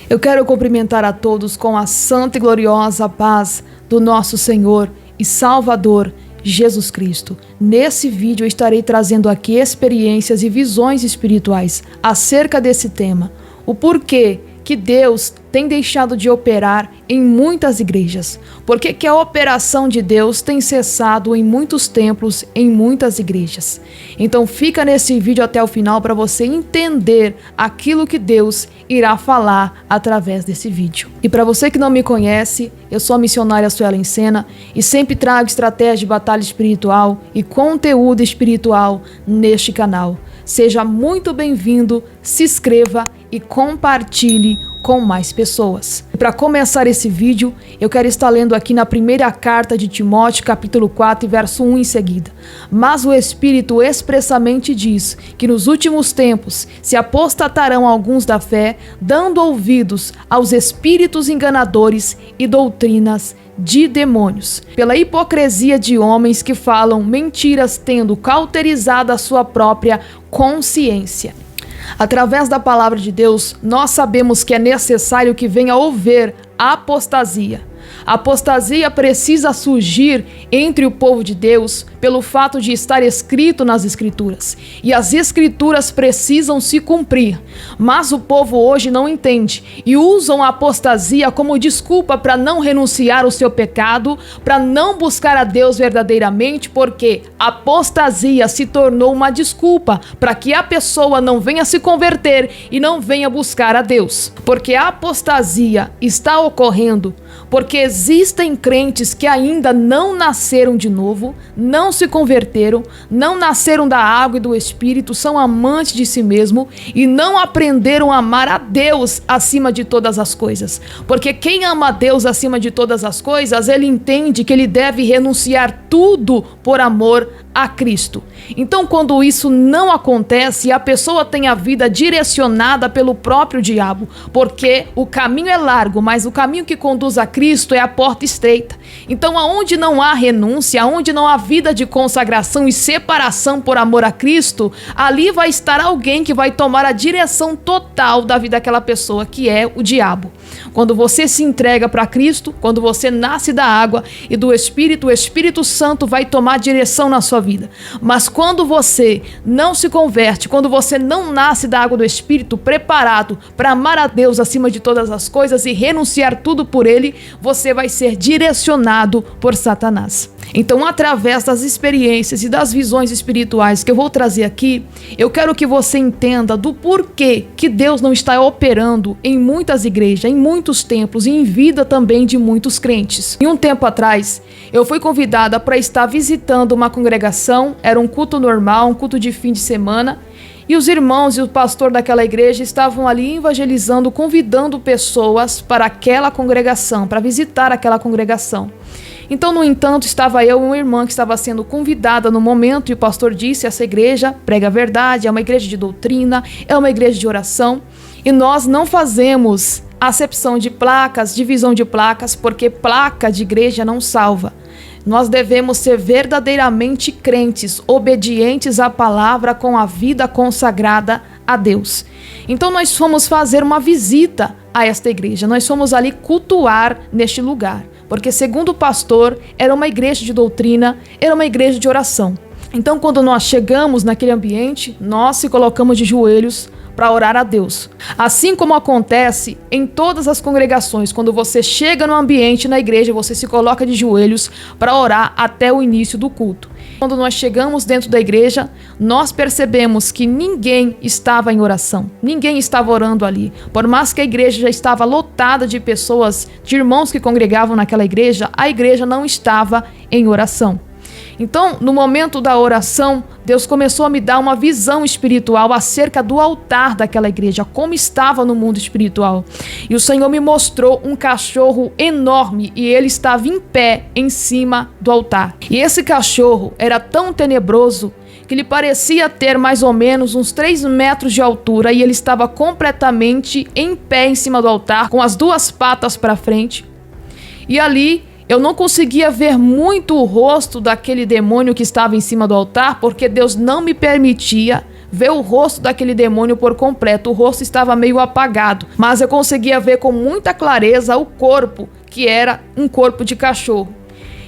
Eu quero cumprimentar a todos com a santa e gloriosa paz do nosso Senhor e Salvador Jesus Cristo. Nesse vídeo eu estarei trazendo aqui experiências e visões espirituais acerca desse tema. O porquê que Deus tem deixado de operar em muitas igrejas. Por que a operação de Deus tem cessado em muitos templos, em muitas igrejas? Então fica nesse vídeo até o final para você entender aquilo que Deus irá falar através desse vídeo. E para você que não me conhece, eu sou a missionária Suelen Sena e sempre trago estratégia de batalha espiritual e conteúdo espiritual neste canal. Seja muito bem-vindo, se inscreva e compartilhe com mais pessoas. Para começar esse vídeo, eu quero estar lendo aqui na primeira carta de Timóteo, capítulo 4, verso 1 em seguida. Mas o Espírito expressamente diz que nos últimos tempos se apostatarão alguns da fé, dando ouvidos aos espíritos enganadores e doutrinas de demônios, pela hipocrisia de homens que falam mentiras, tendo cauterizado a sua própria consciência. Através da palavra de Deus, nós sabemos que é necessário que venha haver apostasia. A apostasia precisa surgir entre o povo de Deus pelo fato de estar escrito nas Escrituras. E as Escrituras precisam se cumprir. Mas o povo hoje não entende e usam a apostasia como desculpa para não renunciar ao seu pecado, para não buscar a Deus verdadeiramente, porque a apostasia se tornou uma desculpa para que a pessoa não venha se converter e não venha buscar a Deus. Porque a apostasia está ocorrendo porque existem crentes que ainda não nasceram de novo, não se converteram, não nasceram da água e do Espírito, são amantes de si mesmo e não aprenderam a amar a Deus acima de todas as coisas. Porque quem ama a Deus acima de todas as coisas, ele entende que ele deve renunciar tudo por amor a Cristo. Então, quando isso não acontece, a pessoa tem a vida direcionada pelo próprio diabo, porque o caminho é largo, mas o caminho que conduz a Cristo é a porta estreita. Então, aonde não há renúncia, aonde não há vida de consagração e separação por amor a Cristo, ali vai estar alguém que vai tomar a direção total da vida daquela pessoa, que é o diabo. Quando você se entrega para Cristo, quando você nasce da água e do Espírito, o Espírito Santo vai tomar direção na sua vida. Mas quando você não se converte, quando você não nasce da água do Espírito preparado para amar a Deus acima de todas as coisas e renunciar tudo por Ele, você vai ser direcionado por Satanás. Então, através das experiências e das visões espirituais que eu vou trazer aqui, eu quero que você entenda do porquê que Deus não está operando em muitas igrejas, em muitos templos e em vida também de muitos crentes. E um tempo atrás, eu fui convidada para estar visitando uma congregação, era um culto normal, um culto de fim de semana, e os irmãos e o pastor daquela igreja estavam ali evangelizando, convidando pessoas para aquela congregação, para visitar aquela congregação. Então, no entanto, estava eu e uma irmã que estava sendo convidada no momento, e o pastor disse: essa igreja prega a verdade, é uma igreja de doutrina, é uma igreja de oração, e nós não fazemos acepção de placas, divisão de placas, porque placa de igreja não salva. Nós devemos ser verdadeiramente crentes, obedientes à palavra, com a vida consagrada a Deus. Então nós fomos fazer uma visita a esta igreja, nós fomos ali cultuar neste lugar, porque segundo o pastor, era uma igreja de doutrina, era uma igreja de oração. Então, quando nós chegamos naquele ambiente, nós se colocamos de joelhos para orar a Deus. Assim como acontece em todas as congregações, quando você chega no ambiente, na igreja, você se coloca de joelhos para orar até o início do culto. Quando nós chegamos dentro da igreja, nós percebemos que ninguém estava em oração, ninguém estava orando ali. Por mais que a igreja já estava lotada de pessoas, de irmãos que congregavam naquela igreja, a igreja não estava em oração. Então, no momento da oração, Deus começou a me dar uma visão espiritual acerca do altar daquela igreja, como estava no mundo espiritual. E o Senhor me mostrou um cachorro enorme e ele estava em pé em cima do altar. E esse cachorro era tão tenebroso que ele parecia ter mais ou menos uns 3 metros de altura e ele estava completamente em pé em cima do altar, com as 2 patas para frente. E ali eu não conseguia ver muito o rosto daquele demônio que estava em cima do altar, porque Deus não me permitia ver o rosto daquele demônio por completo. O rosto estava meio apagado, mas eu conseguia ver com muita clareza o corpo, que era um corpo de cachorro.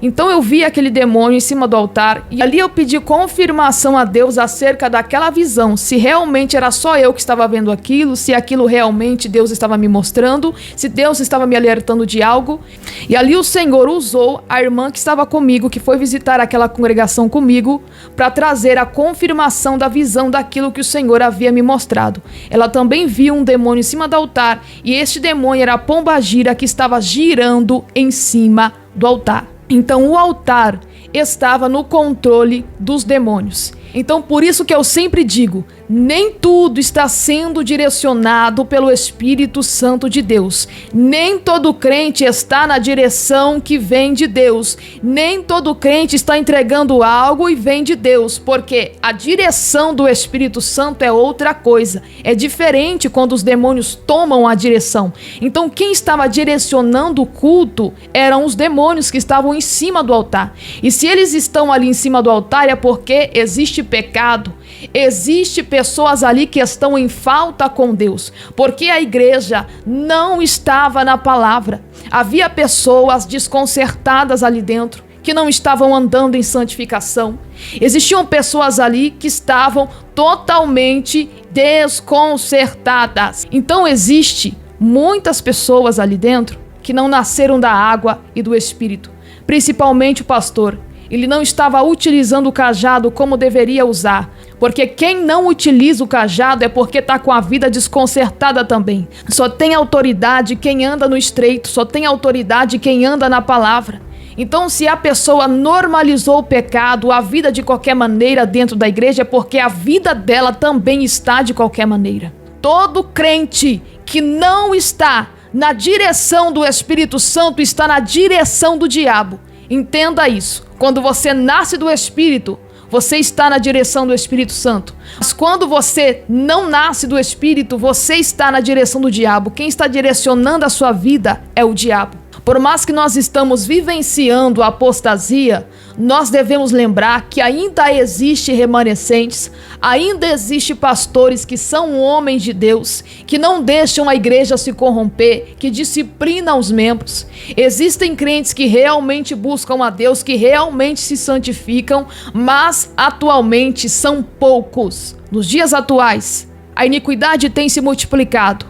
Então eu vi aquele demônio em cima do altar e ali eu pedi confirmação a Deus acerca daquela visão, se realmente era só eu que estava vendo aquilo, se aquilo realmente Deus estava me mostrando, se Deus estava me alertando de algo. E ali o Senhor usou a irmã que estava comigo, que foi visitar aquela congregação comigo, para trazer a confirmação da visão daquilo que o Senhor havia me mostrado. Ela também viu um demônio em cima do altar e este demônio era a pombagira que estava girando em cima do altar. Então o altar estava no controle dos demônios. Então por isso que eu sempre digo, nem tudo está sendo direcionado pelo Espírito Santo de Deus. Nem todo crente está na direção que vem de Deus. Nem todo crente está entregando algo e vem de Deus, porque a direção do Espírito Santo é outra coisa. É diferente quando os demônios tomam a direção. Então quem estava direcionando o culto eram os demônios que estavam em cima do altar. E se eles estão ali em cima do altar é porque existe pecado. Existe pessoas ali que estão em falta com Deus, porque a igreja não estava na palavra. Havia pessoas desconcertadas ali dentro, que não estavam andando em santificação. Existiam pessoas ali que estavam totalmente desconcertadas. Então existe muitas pessoas ali dentro que não nasceram da água e do Espírito, principalmente o pastor. Ele não estava utilizando o cajado como deveria usar, porque quem não utiliza o cajado é porque está com a vida desconcertada também. Só tem autoridade quem anda no estreito, só tem autoridade quem anda na palavra. Então, se a pessoa normalizou o pecado, a vida de qualquer maneira dentro da igreja, é porque a vida dela também está de qualquer maneira. Todo crente que não está na direção do Espírito Santo está na direção do diabo. Entenda isso. Quando você nasce do Espírito, você está na direção do Espírito Santo. Mas quando você não nasce do Espírito, você está na direção do diabo. Quem está direcionando a sua vida é o diabo. Por mais que nós estamos vivenciando a apostasia, nós devemos lembrar que ainda existe remanescentes, ainda existe pastores que são homens de Deus, que não deixam a igreja se corromper, que disciplinam os membros. Existem crentes que realmente buscam a Deus, que realmente se santificam, mas atualmente são poucos. Nos dias atuais, a iniquidade tem se multiplicado,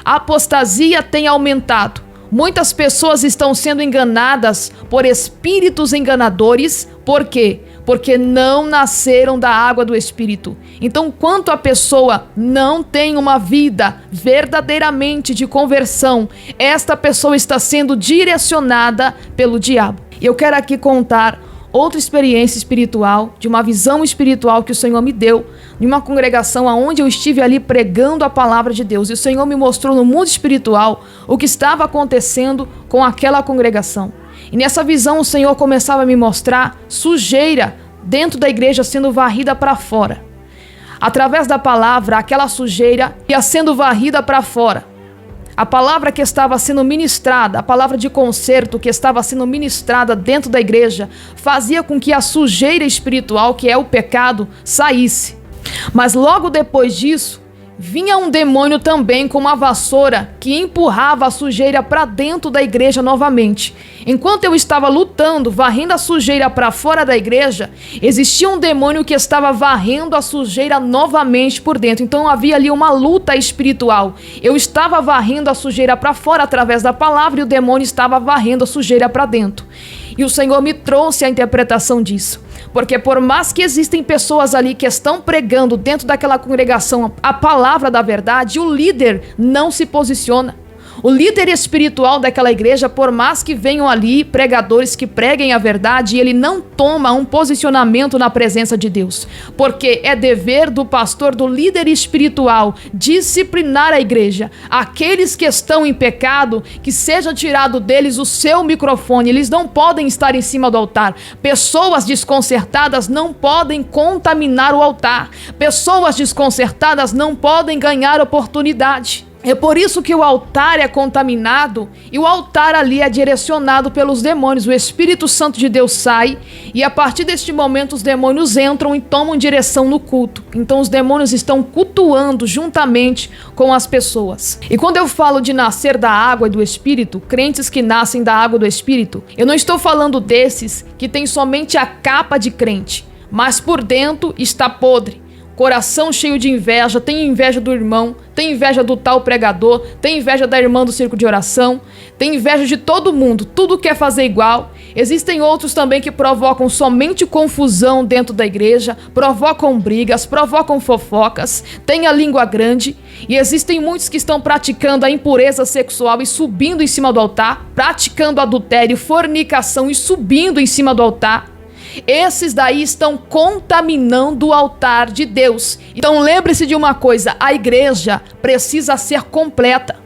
a apostasia tem aumentado. Muitas pessoas estão sendo enganadas por espíritos enganadores. Por quê? Porque não nasceram da água do Espírito. Então, quando a pessoa não tem uma vida verdadeiramente de conversão, esta pessoa está sendo direcionada pelo diabo. E eu quero aqui contar outra experiência espiritual, de uma visão espiritual que o Senhor me deu em uma congregação onde eu estive ali pregando a palavra de Deus. E o Senhor me mostrou no mundo espiritual o que estava acontecendo com aquela congregação. E nessa visão o Senhor começava a me mostrar sujeira dentro da igreja sendo varrida para fora. Através da palavra, aquela sujeira ia sendo varrida para fora. A palavra que estava sendo ministrada, a palavra de conserto que estava sendo ministrada dentro da igreja, fazia com que a sujeira espiritual, que é o pecado, saísse. Mas logo depois disso, vinha um demônio também com uma vassoura que empurrava a sujeira para dentro da igreja novamente. Enquanto eu estava lutando, varrendo a sujeira para fora da igreja, existia um demônio que estava varrendo a sujeira novamente por dentro. Então havia ali uma luta espiritual. Eu estava varrendo a sujeira para fora através da palavra e o demônio estava varrendo a sujeira para dentro. E o Senhor me trouxe a interpretação disso. Porque por mais que existem pessoas ali que estão pregando dentro daquela congregação a palavra da verdade, o líder não se posiciona. O líder espiritual daquela igreja, por mais que venham ali pregadores que preguem a verdade, ele não toma um posicionamento na presença de Deus. Porque é dever do pastor, do líder espiritual, disciplinar a igreja. Aqueles que estão em pecado, que seja tirado deles o seu microfone. Eles não podem estar em cima do altar. Pessoas desconcertadas não podem contaminar o altar. Pessoas desconcertadas não podem ganhar oportunidade. É por isso que o altar é contaminado e o altar ali é direcionado pelos demônios. O Espírito Santo de Deus sai e a partir deste momento os demônios entram e tomam direção no culto. Então os demônios estão cultuando juntamente com as pessoas. E quando eu falo de nascer da água e do Espírito, crentes que nascem da água e do Espírito, eu não estou falando desses que têm somente a capa de crente, mas por dentro está podre. Coração cheio de inveja, tem inveja do irmão, tem inveja do tal pregador, tem inveja da irmã do círculo de oração, tem inveja de todo mundo, tudo quer fazer igual. Existem outros também que provocam somente confusão dentro da igreja, provocam brigas, provocam fofocas, tem a língua grande. E existem muitos que estão praticando a impureza sexual e subindo em cima do altar, praticando adultério, fornicação e subindo em cima do altar. Esses daí estão contaminando o altar de Deus. Então lembre-se de uma coisa, a igreja precisa ser completa.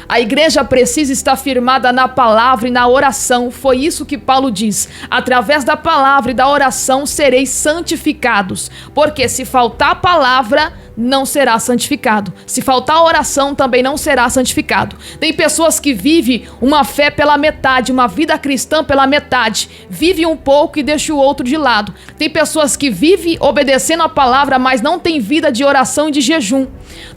A igreja precisa estar firmada na palavra e na oração. Foi isso que Paulo diz. Através da palavra e da oração sereis santificados. Porque se faltar a palavra, não será santificado. Se faltar oração, também não será santificado. Tem pessoas que vivem uma fé pela metade, uma vida cristã pela metade. Vive um pouco e deixa o outro de lado. Tem pessoas que vivem obedecendo a palavra, mas não tem vida de oração e de jejum.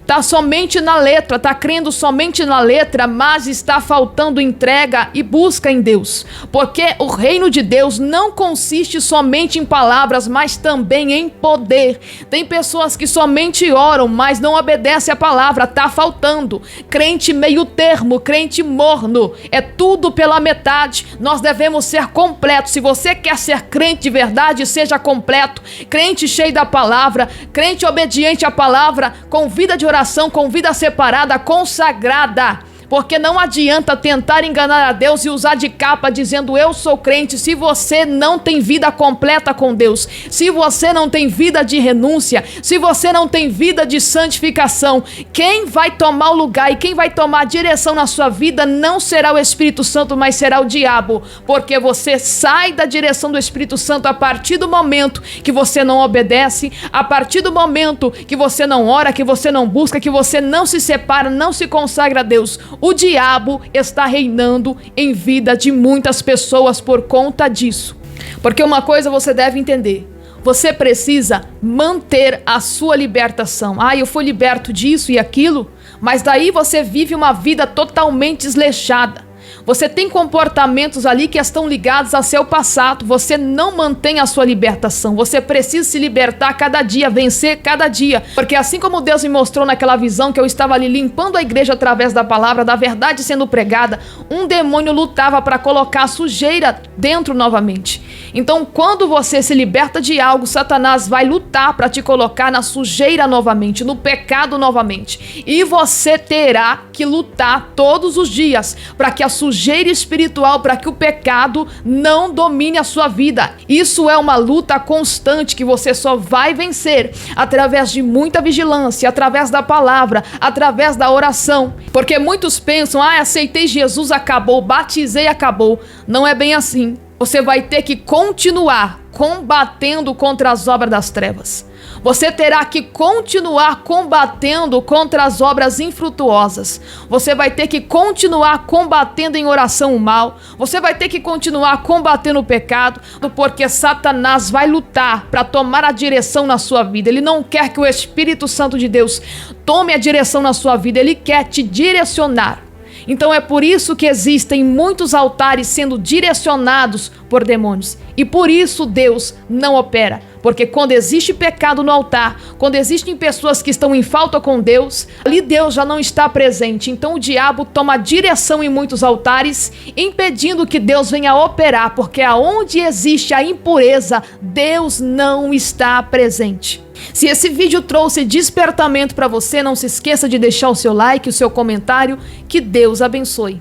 Tá somente na letra, tá crendo somente na letra, mas está faltando entrega e busca em Deus. Porque o reino de Deus não consiste somente em palavras, mas também em poder. Tem pessoas que somente oram, mas não obedecem a palavra, tá faltando. Crente meio termo, crente morno, é tudo pela metade. Nós devemos ser completos. Se você quer ser crente de verdade, seja completo. Crente cheio da palavra, crente obediente à palavra, com vida de oração, com vida separada, consagrada. Porque não adianta tentar enganar a Deus e usar de capa dizendo eu sou crente, se você não tem vida completa com Deus, se você não tem vida de renúncia, se você não tem vida de santificação. Quem vai tomar o lugar e quem vai tomar a direção na sua vida não será o Espírito Santo, mas será o diabo. Porque você sai da direção do Espírito Santo a partir do momento que você não obedece, a partir do momento que você não ora, que você não busca, que você não se separa, não se consagra a Deus. O diabo está reinando em vida de muitas pessoas por conta disso. Porque uma coisa você deve entender. Você precisa manter a sua libertação. Eu fui liberto disso e aquilo, mas daí você vive uma vida totalmente desleixada. Você tem comportamentos ali que estão ligados ao seu passado. Você não mantém a sua libertação. Você precisa se libertar cada dia, vencer cada dia. Porque assim como Deus me mostrou naquela visão que eu estava ali limpando a igreja através da palavra, da verdade sendo pregada, um demônio lutava para colocar a sujeira dentro novamente. Então, quando você se liberta de algo, Satanás vai lutar para te colocar na sujeira novamente, no pecado novamente. E você terá que lutar todos os dias para que a sujeira espiritual, para que o pecado não domine a sua vida. Isso é uma luta constante que você só vai vencer através de muita vigilância, através da palavra, através da oração. Porque muitos pensam, aceitei Jesus, acabou, batizei, acabou. Não é bem assim. Você vai ter que continuar combatendo contra as obras das trevas. Você terá que continuar combatendo contra as obras infrutuosas. Você vai ter que continuar combatendo em oração o mal. Você vai ter que continuar combatendo o pecado, porque Satanás vai lutar para tomar a direção na sua vida. Ele não quer que o Espírito Santo de Deus tome a direção na sua vida. Ele quer te direcionar. Então é por isso que existem muitos altares sendo direcionados por demônios. E por isso Deus não opera. Porque quando existe pecado no altar, quando existem pessoas que estão em falta com Deus, ali Deus já não está presente. Então o diabo toma direção em muitos altares, impedindo que Deus venha operar. Porque aonde existe a impureza, Deus não está presente. Se esse vídeo trouxe despertamento para você, não se esqueça de deixar o seu like, o seu comentário. Que Deus abençoe.